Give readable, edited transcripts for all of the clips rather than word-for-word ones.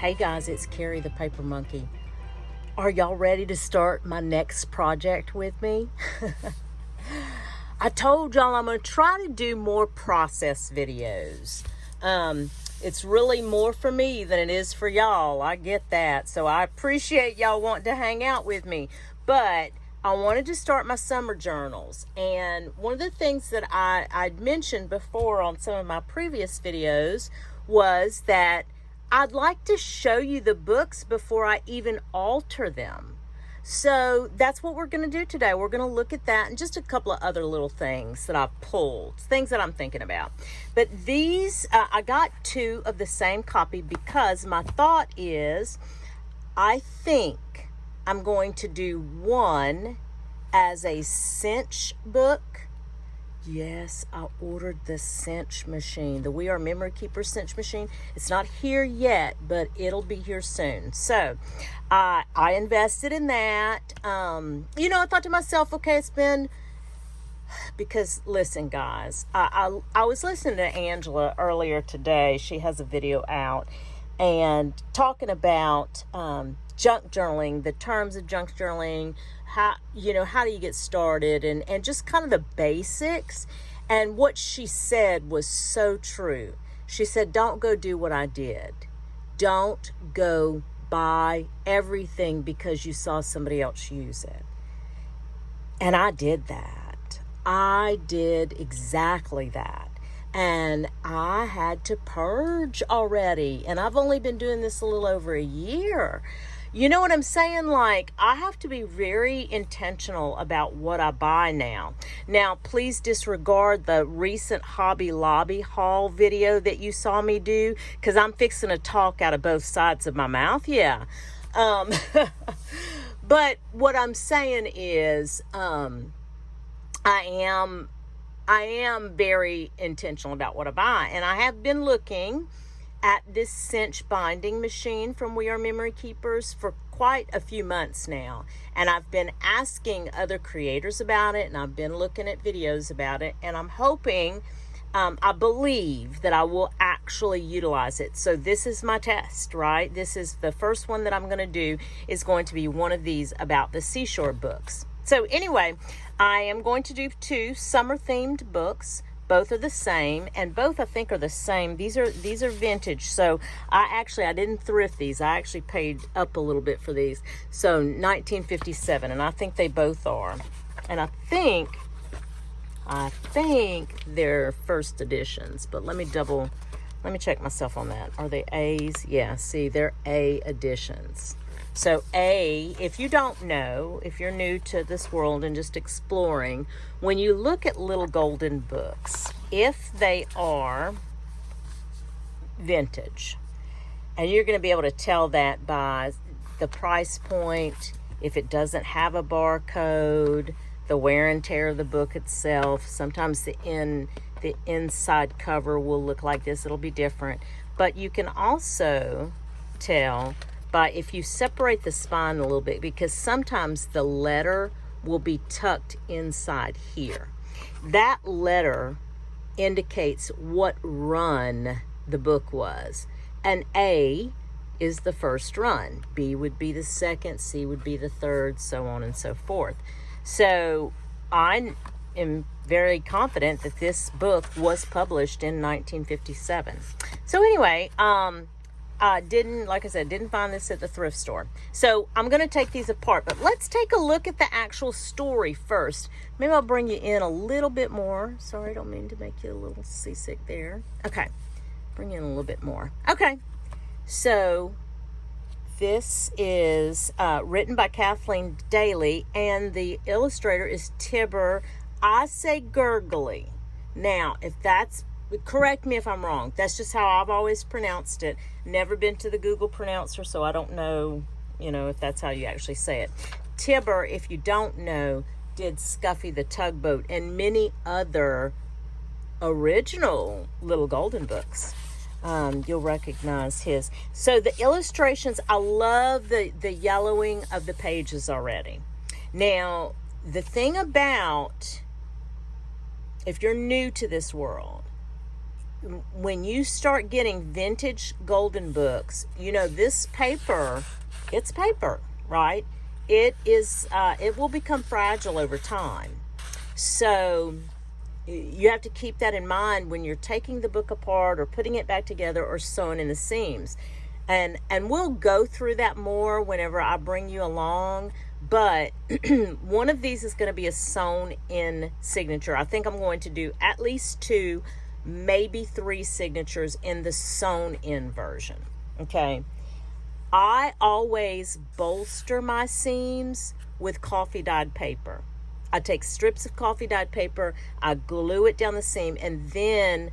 Hey guys, it's Carrie the Paper Monkey. Are y'all ready to start my next project with me? I told y'all I'm going to try to do more process videos. It's really more for me than it is for y'all. I get that. So I appreciate y'all wanting to hang out with me. But I wanted to start my summer journals. And one of the things that I'd mentioned before on some of my previous videos was that I'd like to show you the books before I even alter them. So that's what we're going to do today. We're going to look at that and just a couple of other little things that I've pulled, things that I'm thinking about. But these, I got two of the same copy because my thought is I think I'm going to do one as a Cinch book. Yes, I ordered the Cinch Machine, the We Are Memory Keeper Cinch Machine. It's not here yet, but it'll be here soon. So I invested in that. I thought to myself, okay, it's been, because listen, guys, I was listening to Angela earlier today. She has a video out and talking about junk journaling, the terms of junk journaling, how do you get started, and just kind of the basics. And what she said was so true. She said, don't go do what I did. Don't go buy everything because you saw somebody else use it. And I did that. I did exactly that. And I had to purge already. And I've only been doing this a little over a year. You know what I'm saying? Like, I have to be very intentional about what I buy now. Now, please disregard the recent Hobby Lobby haul video that you saw me do, because I'm fixing to talk out of both sides of my mouth. Yeah. But what I'm saying is, I am very intentional about what I buy. And I have been looking at this Cinch binding machine from We Are Memory Keepers for quite a few months now. And I've been asking other creators about it, and I've been looking at videos about it, and I'm hoping, I believe that I will actually utilize it. So this is my test, right? This is the first one that I'm going to do, is going to be one of these about the seashore books. So anyway, I am going to do two summer themed books. Both are the same, and both I think are the same. These are vintage. So I didn't thrift these. I actually paid up a little bit for these. So 1957, and I think they both are. And I think they're first editions, but let me check myself on that. Are they A's? Yeah, see, they're A editions. So A, if you don't know, if you're new to this world and just exploring, when you look at little golden books, if they are vintage, and you're going to be able to tell that by the price point, if it doesn't have a barcode, the wear and tear of the book itself, sometimes the inside cover will look like this, it'll be different. But you can also tell by if you separate the spine a little bit, because sometimes the letter will be tucked inside here. That letter indicates what run the book was. And A is the first run. B would be the second, C would be the third, so on and so forth. So I am very confident that this book was published in 1957. So anyway, didn't find this at the thrift store. So I'm going to take these apart, but let's take a look at the actual story first. Maybe I'll bring you in a little bit more. Sorry, I don't mean to make you a little seasick there. Okay, bring you in a little bit more. Okay, so this is written by Kathleen Daly, and the illustrator is Tibor. I say Gurgley. Now, correct me if I'm wrong. That's just how I've always pronounced it. Never been to the Google pronouncer, so I don't know, if that's how you actually say it. Tibor, if you don't know, did Scuffy the Tugboat and many other original little golden books. You'll recognize his. So the illustrations, I love the yellowing of the pages already. Now, the thing about, if you're new to this world, when you start getting vintage golden books, you know, this paper, it's paper, right? It is, it will become fragile over time. So you have to keep that in mind when you're taking the book apart or putting it back together or sewing in the seams. And we'll go through that more whenever I bring you along. But one of these is going to be a sewn in signature. I think I'm going to do at least 2, maybe 3 signatures in the sewn in version. Okay. I always bolster my seams with coffee dyed paper. I take strips of coffee dyed paper, I glue it down the seam, and then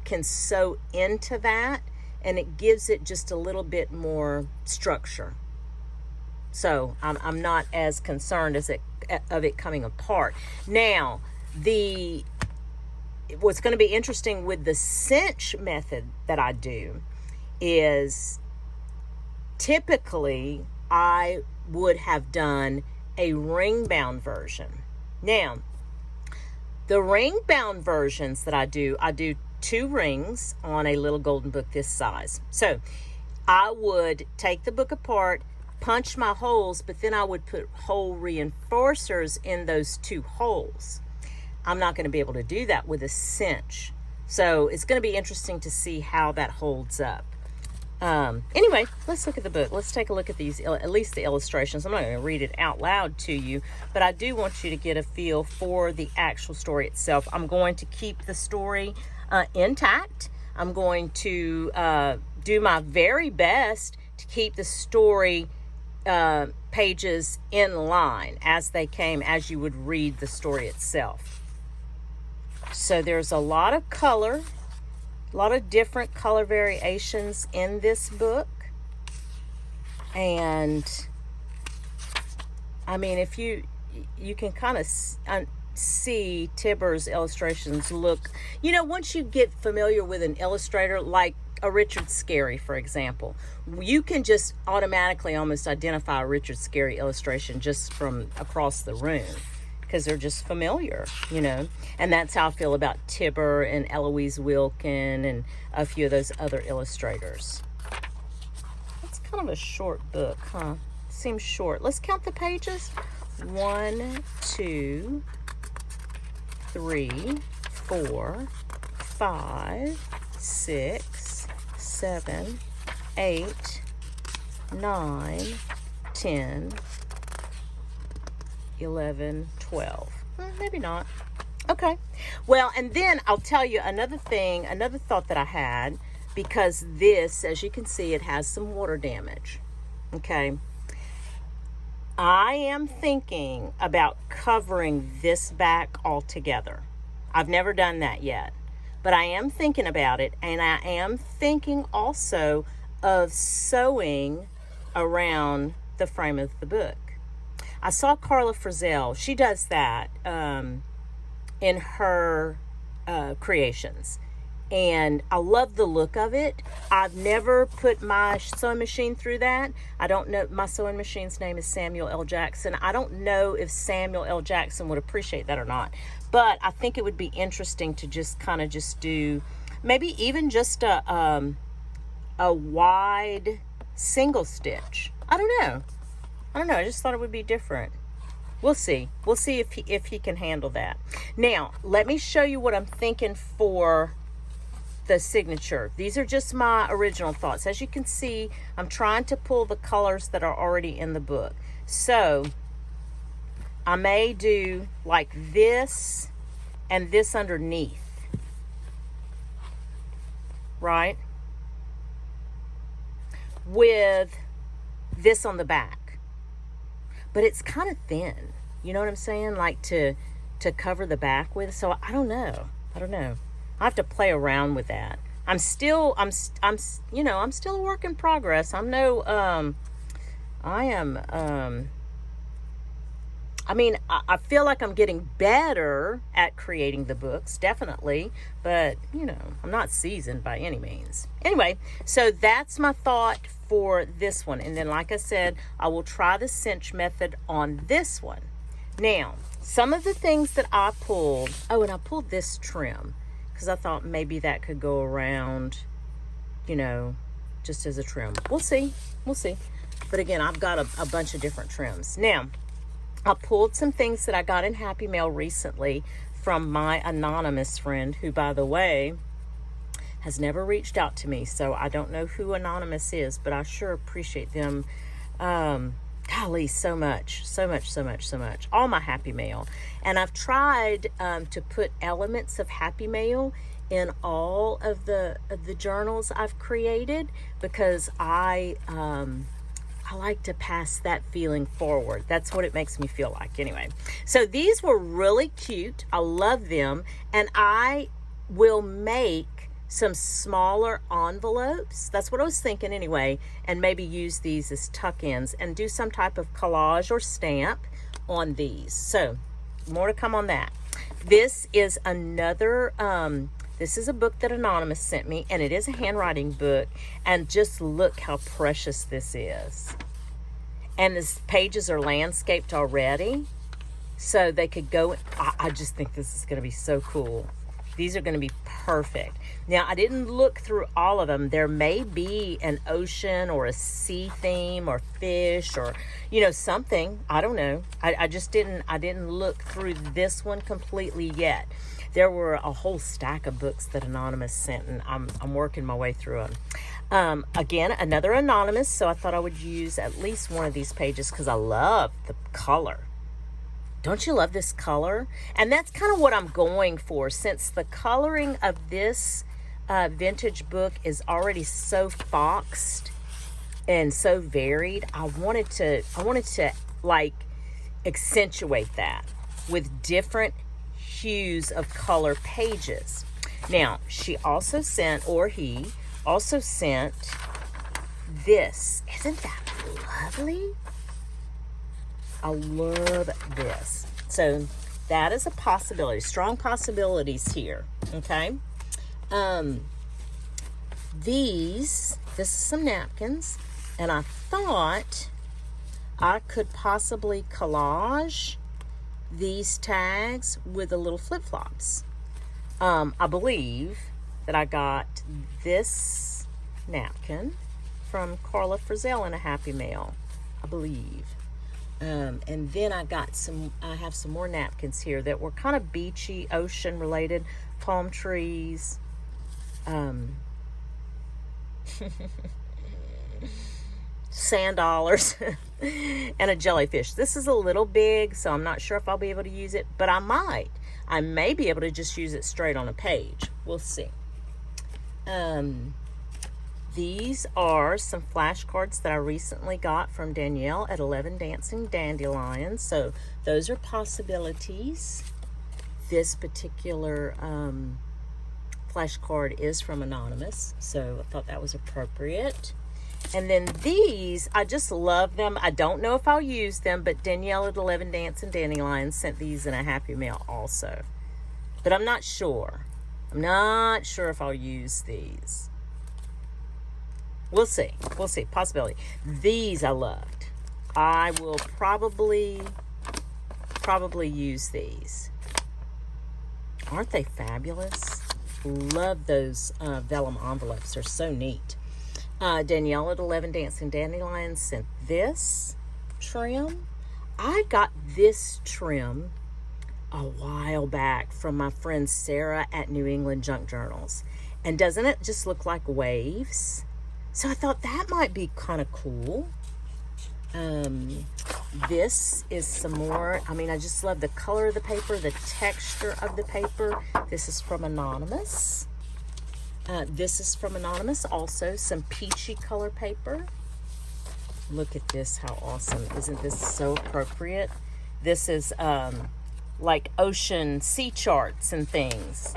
can sew into that, and it gives it just a little bit more structure. So I'm not as concerned of it coming apart. Now, what's going to be interesting with the cinch method that I do is typically I would have done a ring bound version. Now, the ring bound versions that I do 2 rings on a little golden book this size. So I would take the book apart, punch my holes, but then I would put hole reinforcers in those 2 holes. I'm not going to be able to do that with a cinch. So it's going to be interesting to see how that holds up. Anyway, let's look at the book. Let's take a look at these, at least the illustrations. I'm not going to read it out loud to you, but I do want you to get a feel for the actual story itself. I'm going to keep the story intact. I'm going to do my very best to keep the story pages in line as they came, as you would read the story itself. So there's a lot of color. A lot of different color variations in this book. And I mean, if you can kind of see Tibor's illustrations look, you know, once you get familiar with an illustrator like a Richard Scarry, for example, you can just automatically almost identify a Richard Scarry illustration just from across the room, because they're just familiar, you know. And that's how I feel about Tibor and Eloise Wilkin and a few of those other illustrators. It's kind of a short book, huh? Seems short. Let's count the pages. 1, 2, 3, 4, 5, 6, 7, 8, 9, 10, 11, 12. Maybe not. Okay. Well, and then I'll tell you another thing, another thought that I had, because this, as you can see, it has some water damage. Okay. I am thinking about covering this back altogether. I've never done that yet, but I am thinking about it, and I am thinking also of sewing around the frame of the book. I saw Karla Frizzell. She does that in her creations. And I love the look of it. I've never put my sewing machine through that. I don't know. My sewing machine's name is Samuel L. Jackson. I don't know if Samuel L. Jackson would appreciate that or not. But I think it would be interesting to just kind of just do maybe even just a wide single stitch. I don't know. I just thought it would be different. We'll see. We'll see if he can handle that. Now, let me show you what I'm thinking for the signature. These are just my original thoughts. As you can see, I'm trying to pull the colors that are already in the book. So, I may do like this and this underneath. Right? With this on the back. But it's kind of thin, you know what I'm saying? Like to cover the back with. So I don't know. I have to play around with that. I'm still a work in progress. I feel like I'm getting better at creating the books, definitely, but I'm not seasoned by any means. Anyway, so that's my thought for this one. And then, like I said, I will try the cinch method on this one. Now, some of the things that I pulled, and I pulled this trim because I thought maybe that could go around, you know, just as a trim. We'll see. We'll see. But again, I've got a bunch of different trims. Now, I pulled some things that I got in Happy Mail recently from my anonymous friend, who, by the way, has never reached out to me. So I don't know who anonymous is, but I sure appreciate them. Golly, so much. All my Happy Mail. And I've tried to put elements of Happy Mail in all of the journals I've created, because I like to pass that feeling forward. That's what it makes me feel like anyway. So these were really cute. I love them. And I will make some smaller envelopes. That's what I was thinking anyway. And maybe use these as tuck-ins and do some type of collage or stamp on these. So more to come on that. This is another, this is a book that Anonymous sent me, and it is a handwriting book. And just look how precious this is. And the pages are landscaped already, so they could go. I just think this is going to be so cool. These are going to be perfect. Now, I didn't look through all of them. There may be an ocean or a sea theme or fish or, you know, something. I don't know. I didn't look through this one completely yet. There were a whole stack of books that Anonymous sent, and I'm working my way through them. Again, another Anonymous, so I thought I would use at least one of these pages because I love the color. Don't you love this color? And that's kind of what I'm going for, since the coloring of this vintage book is already so foxed and so varied. I wanted to like accentuate that with different hues of color pages. Now, she also sent, or he also sent this. Isn't that lovely? I love this. So that is a possibility. Strong possibilities here. Okay. This is some napkins, and I thought I could possibly collage these tags with the little flip-flops. I believe that I got this napkin from Karla Frizzell in a Happy Mail, I believe. And then I have some more napkins here that were kind of beachy, ocean related, palm trees, sand dollars, and a jellyfish. This is a little big, so I'm not sure if I'll be able to use it, but I might. I may be able to just use it straight on a page. We'll see. These are some flashcards that I recently got from Danielle at 11 Dancing Dandelions. So those are possibilities. This particular flashcard is from Anonymous, so I thought that was appropriate. And then these, I just love them. I don't know if I'll use them, but Danielle at 11 Dancing Dandelions sent these in a Happy Mail also. But I'm not sure. I'm not sure if I'll use these. We'll see. We'll see. Possibility. These I loved. I will probably use these. Aren't they fabulous? Love those vellum envelopes. They're so neat. Danielle at 11 Dancing Dandelions sent this trim. I got this trim a while back from my friend Sarah at New England Junk Journals. And doesn't it just look like waves? So I thought that might be kind of cool. This is some more. I mean, I just love the color of the paper, the texture of the paper. This is from Anonymous. This is from Anonymous also. Some peachy color paper. Look at this. How awesome. Isn't this so appropriate? This is like ocean sea charts and things.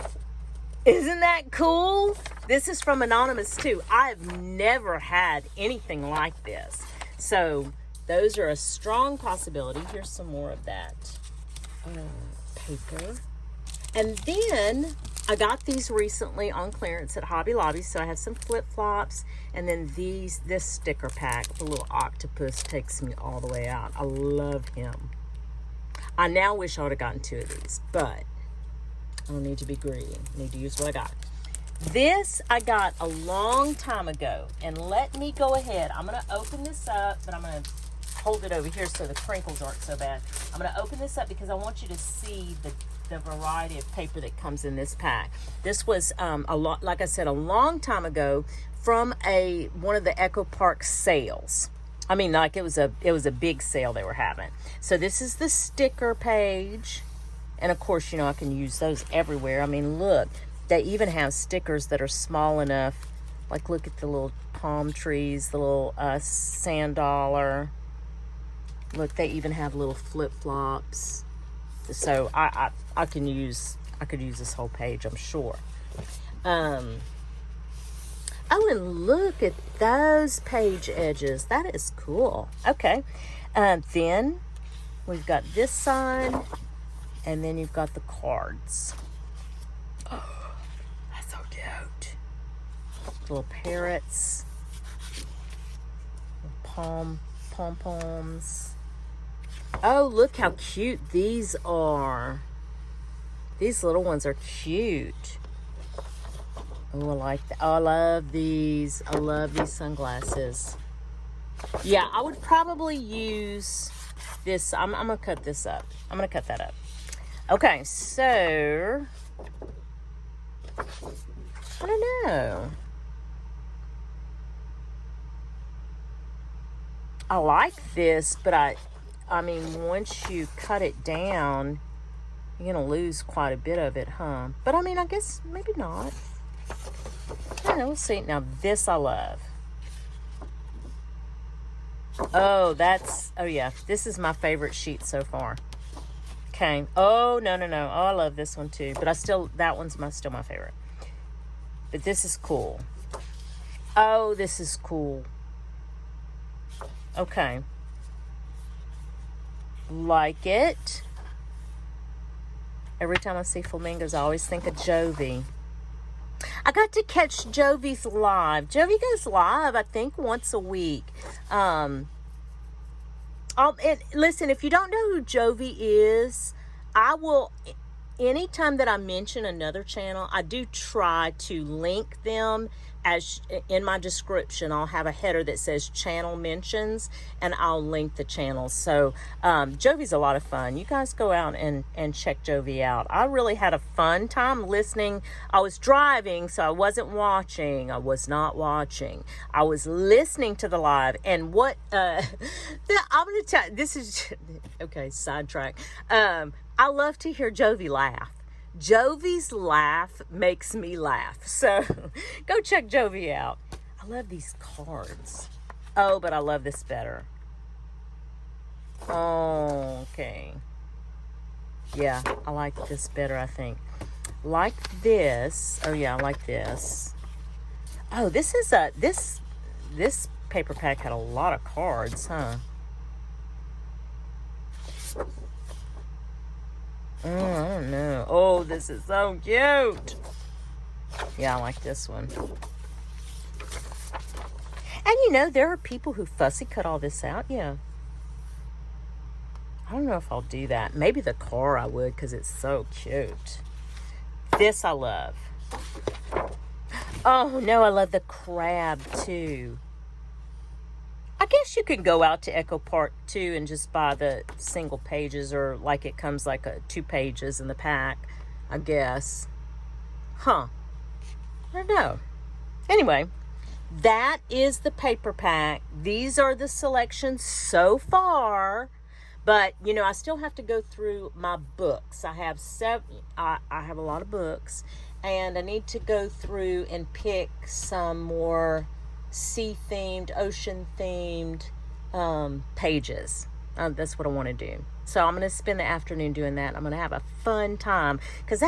Isn't that cool? This is from Anonymous too. I've never had anything like this. So those are a strong possibility. Here's some more of that paper. And then I got these recently on clearance at Hobby Lobby. So I have some flip-flops, and then this sticker pack. The little octopus takes me all the way out. I love him. I now wish I would have gotten 2 of these, but I don't need to be greedy. I need to use what I got. This I got a long time ago. And let me go ahead. I'm going to open this up, but I'm going to hold it over here so the crinkles aren't so bad. I'm going to open this up because I want you to see the variety of paper that comes in this pack. This was like I said, a long time ago from one of the Echo Park sales. I mean, like it was a big sale they were having. So this is the sticker page. And of course, you know, I can use those everywhere. I mean, look, they even have stickers that are small enough. Like, look at the little palm trees, the little sand dollar. Look, they even have little flip-flops. So I could use this whole page, I'm sure. Oh, and look at those page edges. That is cool. Okay. Then we've got this side, and then you've got the cards. Oh, that's so cute. Little parrots. Pom-poms. Oh, look how cute these are. These little ones are cute. Oh, I like that. Oh, I love these. I love these sunglasses. Yeah, I would probably use this. I'm going to cut this up. I'm going to cut that up. Okay, so I don't know. I like this, but I mean, once you cut it down, you're going to lose quite a bit of it, huh? But I mean, I guess maybe not. I don't know, we'll see. Now, this I love. Oh, yeah, this is my favorite sheet so far. Okay. Oh, no. Oh, I love this one too. But that one's still my favorite. But this is cool. Oh, this is cool. Okay. Like it. Every time I see flamingos, I always think of Jovie. I got to catch Jovie's live. Jovie goes live, I think, once a week. Listen, if you don't know who Jovie is, I will, anytime that I mention another channel, I do try to link them. As in my description, I'll have a header that says channel mentions, and I'll link the channels. So Jovie's a lot of fun. You guys go out and check Jovie out. I really had a fun time listening. I was driving, so I wasn't watching. I was not watching. I was listening to the live. And what I'm going to tell, this is, okay, sidetrack. I love to hear Jovie laugh. Jovie's laugh makes me laugh. So go check Jovie out. I love these cards. Oh, but I love this better. Oh, okay. Yeah, I like this better, I think. Like this. Oh, yeah, I like this. Oh, this is this paper pack had a lot of cards, huh? I don't know. Oh, this is so cute. Yeah, I like this one. And you know, there are people who fussy cut all this out. Yeah. I don't know if I'll do that. Maybe the car I would, because it's so cute. This I love. Oh, no, I love the crab, too. I guess you can go out to Echo Park too and just buy the single pages, or like it comes like 2 pages in the pack, I guess. Huh. I don't know. Anyway, that is the paper pack. These are the selections so far. But, you know, I still have to go through my books. I have I have a lot of books, and I need to go through and pick some more sea-themed, ocean-themed pages. That's what I want to do. So I'm going to spend the afternoon doing that. I'm going to have a fun time, because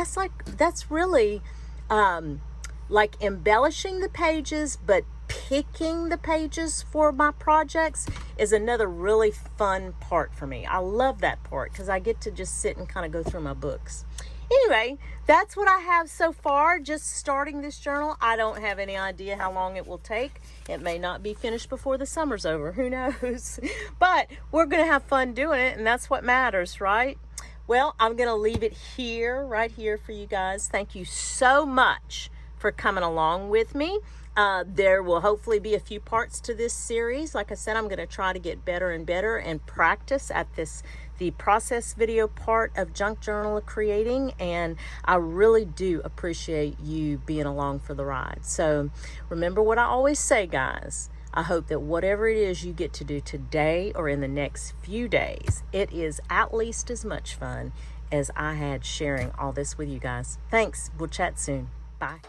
that's really like embellishing the pages, but picking the pages for my projects is another really fun part for me. I love that part because I get to just sit and kind of go through my books. Anyway, that's what I have so far, just starting this journal. I don't have any idea how long it will take. It may not be finished before the summer's over. Who knows? But we're going to have fun doing it, and that's what matters, right? Well, I'm going to leave it here, right here for you guys. Thank you so much for coming along with me. There will hopefully be a few parts to this series. Like I said, I'm going to try to get better and better and practice at the process video part of junk journal creating, and I really do appreciate you being along for the ride. So remember what I always say, guys. I hope that whatever it is you get to do today or in the next few days, it is at least as much fun as I had sharing all this with you guys. Thanks. We'll chat soon. Bye.